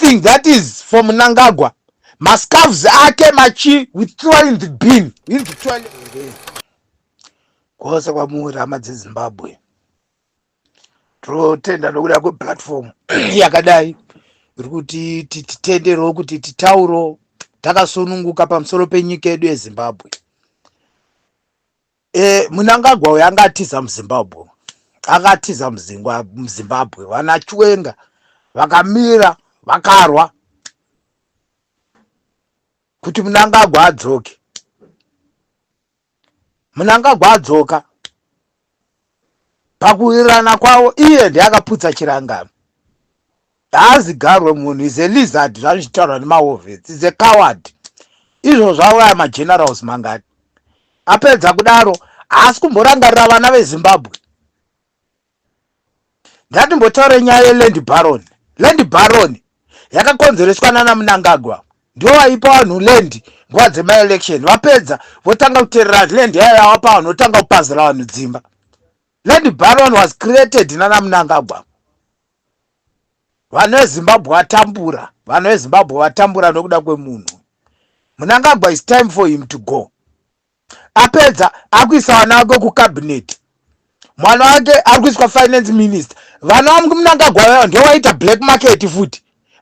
everything that is from Mnangagwa, mascarves ake machi, we throw in the bin, in the toilet. Kosa kwa muhuri hama dzeZimbabwe. Totenda nokuda kweplatform yakadai iri kuti titenderewo kuti titauro takasununguka pamusoro penyika yedu yeZimbabwe. Mnangagwa uyu anga atiza muZimbabwe, akatiza muZimbabwe, vana Chwenga vakamira vakarwa kuti Mnangagwa adzoke. Mnangagwa adzoka pakuwirirana kwawo, iye ndiye akaputsa chirangano. Haazi garwe munhu, is a lizard, zvazvitaurwa nemahovhets, is a coward. Izvo zvauraya magenerals mangani. Apedza kudaro haasi kumborangarira vana veZimbabwe. Ngatimbotaure nyaya yeLand Baron. Land Baron yakakonzereswa nana Mnangagwa, ndiwo waipa vanhu land nguva dzemaelection. Vapedza votanga kuteerera land yaya yavapa vanhu, votanga kupazira vanhu dzimba. Land Baron was created nana Mnangagwa. Vanhu veZimbabwe vatambura, vanhu veZimbabwe vatambura nokuda kwemunhu. Mnangagwa, is time for him to go. Apedza akuisa vana vake kucabinet, mwana wake arikuiswa finance minister. Vana vaMnangagwa vaya ndio waita black market futi.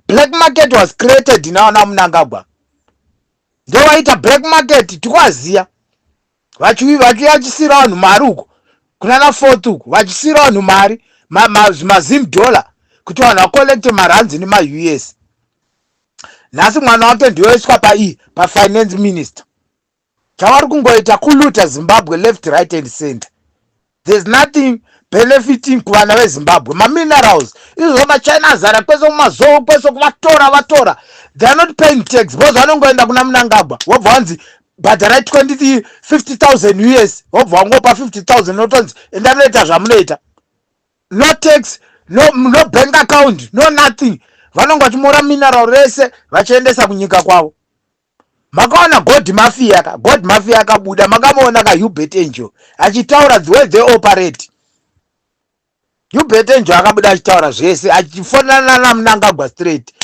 Black market was created nawana Mnangagwa, ndio waita black market. Tikwaziya vachisira vanhu mari uko kunana Fort uko, vachisira vanhu mari mazim dollar kuti vanhu vakolekte maranzi nema-US. Nhasi mwana wake ndio waiswa pa-finance minister. Chavari kungoita kuluta Zimbabwe left, right and center. There's nothing benefiting kuvana veZimbabwe. Ma-minerals izvo maChina azara kwese kumazoo, kwese kuvatora. They are not paying tax because vanongoenda kuna Mnangagwa wobva wanzi bhadharai 50,000 US, wobva wangopa 50,000 notonzi enda munoita zvamunoita. No tax, no bank account, no nothing. Vanongo vachimora mineral rese vachiendesa kunyika kwavo. Makaona God Mafia akabuda, makamuona kaHubert Angel achitaura the way they operate. Hubert Angel akabuda achitaura zvese, achifonana naMnangagwa straight.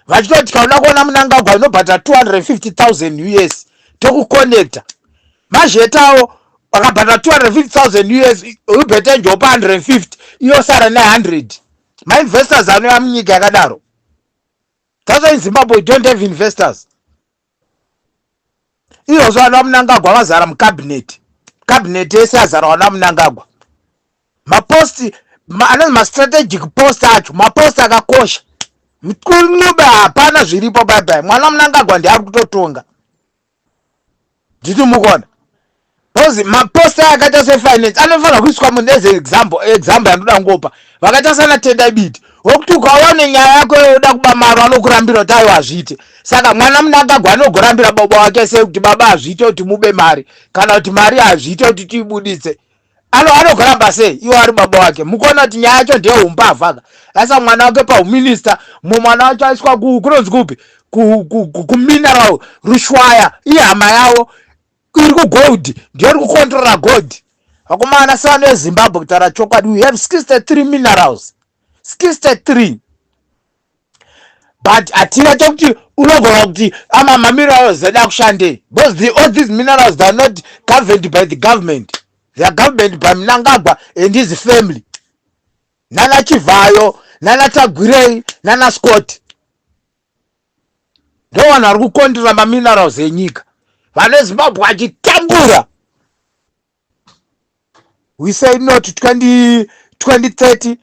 Vachitoti kauna kuona Mnangagwa unobhadhara 250,000 US tokuconnecta. Mazhetawo akabhadhara 250,000 US, Hubert Angel opa 150, iyo sara ne100. Ma-investors anouya munyika yakadaro. That's why in Zimbabwe we don't have investors. Izvozvo vana Mnangagwa vazara mucabinet. Cabinet yese azara vana Mnangagwa. Maposti anonzi ma-strategic post acho, maposti akakosha. Mutkunube hapana zviripo bye. Mwana Mnangagwa ndiye ari kutotonga. Nditi mukona. Because maposti akaita sefinance anofanira kuiswa munhu as example yandoda ngopa. Vakaita sana Tendai Biti, wokuti ukaone nyaya yako yoda kuba maro anokurambira kuti aiwa azviite. Saka mwana Mnangagwa anogorambira baba wake sekuti baba azviite kuti mube mari, kana kuti mari azviite kuti tibuditse. Anogoramba sei iwo ari baba wake. Mukuona kuti nyaya yacho ndiye umbavha. Sasa mwana wake paminister, mwana wacho aiswa kunonzi kupi, kumineral Rushwaya, iye hama yawo iri kugold, ndiyo iri kucontrola gold. Vakomana sana veZimbabwe kutaura chokwadi, we have 63 minerals, 63. But atina chokuti unogona kuti ma-minerals eda kushandei, because all these minerals they are not governed by the government. They are governed by Mnangagwa and his family. Nana Chivayo, Nana Tagwirei, Nana Scott. Ndio vanhu vari kukontrora ma-minerals enyika. Vana veZimbabwe vachitambura. We say no to 2030,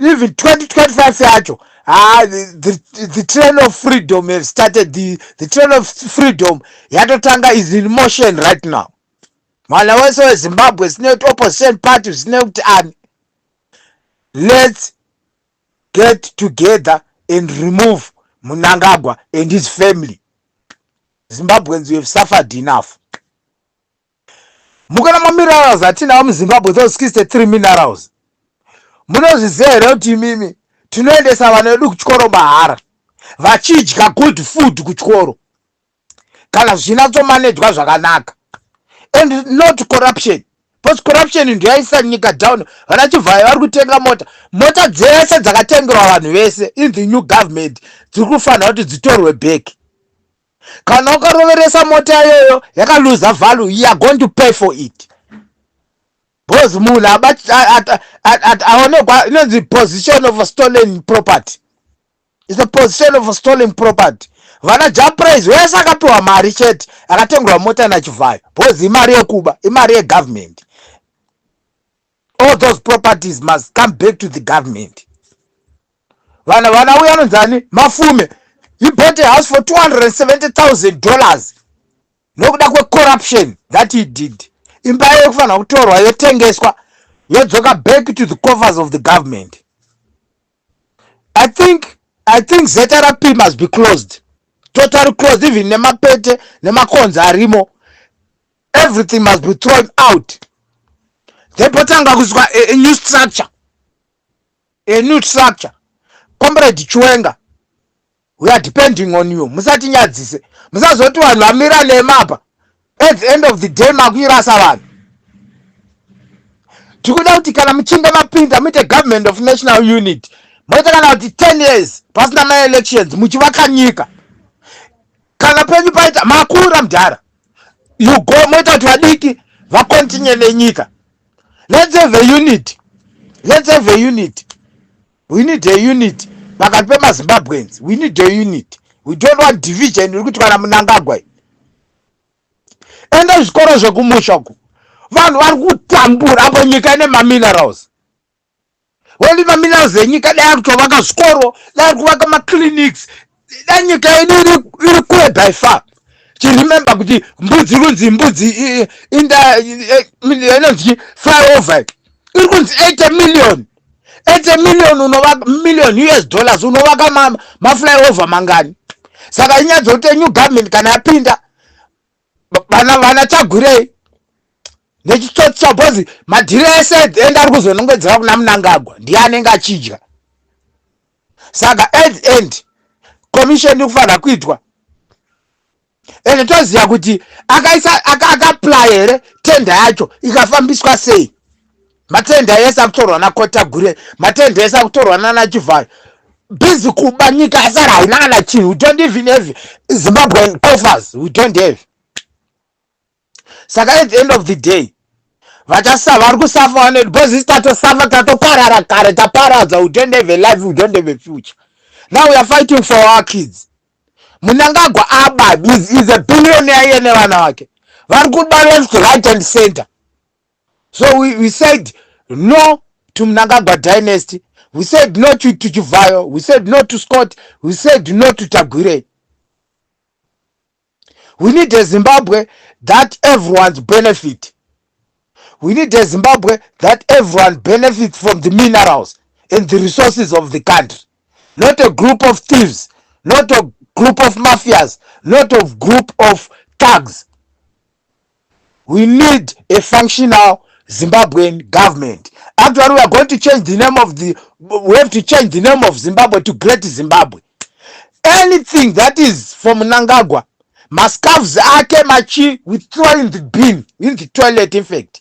even 2025 yacho. The train of freedom has started. The train of freedom yatotanga is in motion right now. Mwana wese weZimbabwe sine kuti opposition party sine kuti ani. Let's get together and remove Mnangagwa and his family. Zimbabweans, we have suffered enough. Mukana ma-minerals atinawo muZimbabwe, those 63 minerals. Munozviziva here kuti mimi tinoendesa vana vedu kuchikoro mahara, vachidya good food kuchikoro kana zvinatsomanejwa zvakanaka, and not corruption. Post corruption ndio yaisa nyika down. Vana Chivhayo vari kutenga mota dzese dzakatengerwa vanhu vese in the new government dziri kufanira kuti dzitorwe back. Kana ukaroveresa mota iyoyo yakaluza value, you are going to pay for it. Because munhu aonekwa inonzi position of a stolen property. It's a position of a stolen property. Vana Japraise wese akapiwa mari chete akatengerwa mota naChivhayo because imari yekuba, imari yegovernment. All those properties must come back to the government. Vana uya nonzani Mafume, he bought a house for $270,000 nokuda kwe-corruption that he did. Imba yekufanira kutorwa yotengeswa yodzoka back to the coffers of the government. I think ZRP must be closed, totally closed, even nemapete nemakonzo arimo, everything must be thrown out. Thepotanga kuzwa a new structure, Comrade Chiwenga, we are depending on you. Musati nyadzise, musazoti vanhu vamira nemapa, at the end of the day makuirasa vanhu. Tikuda kuti kana muchinga mapinda muite government of national unity, moita kana kuti 10 years pasina ma-elections muchivaka nyika. Kana penyu paita makura mudhara, you go moita kuti vadiki vakontinue nenyika. Let's have a unity. We need a unity. Pakati pemaZimbabweans, we need a unity. We don't want division. Urikuti kana Mnangagwa enda zvikoro zvekumusha uku vanhu vari kutambura apo nyika ine maminerals. Weli maminerals enyika dai kutovaka zvikoro, dai kuvaka maclinics, dai nyika ino iri kure by far. Remember kuti mbudzi runzi mbudzi inonzi flyover iri kunzi 80 million unovaka million US dollars unovaka maflyover mangani. Saka inyaya kuti new government kana yapinda vana Tagurei nechitsotsi chabozi madhiri ese enda ari kuzonongedzera kuna Mnangagwa ndiye anenge achidya. Saka at the end commission ikufanira kuitwa. Ende toziva kuti akaapply here tender yacho ikafambiswa sei. Matenda ese akutorwa naKotagure, matenda ese akutorwa naChivhayo. Busy kuba nyika yasara haina kana chinhu. We don't even have Zimbabwean coffers. We don't have. Saka at the end of the day vachasa vari kusafa wane because isi tatosafa tatoparara kare taparadza. We don't have a life, we don't have a future. Now we are fighting for our kids. Mnangagwa aba is a billionaire yene vana vake vari kuba left, right and center. So we said no to Mnangagwa dynasty. We said no to Chivhayo. We said no to Scott. We said no to Tagure. We need a Zimbabwe that everyone's benefit. We need a Zimbabwe that everyone benefits from the minerals and the resources of the country. Not a group of thieves, not a group of mafias, not a group of thugs. We need a functional Zimbabwean government. Actually, we are going to change the name of we have to change the name of Zimbabwe to Great Zimbabwe. Anything that is from Mnangagwa, mascavs ake machi, we throw in the bin, in the toilet, in fact.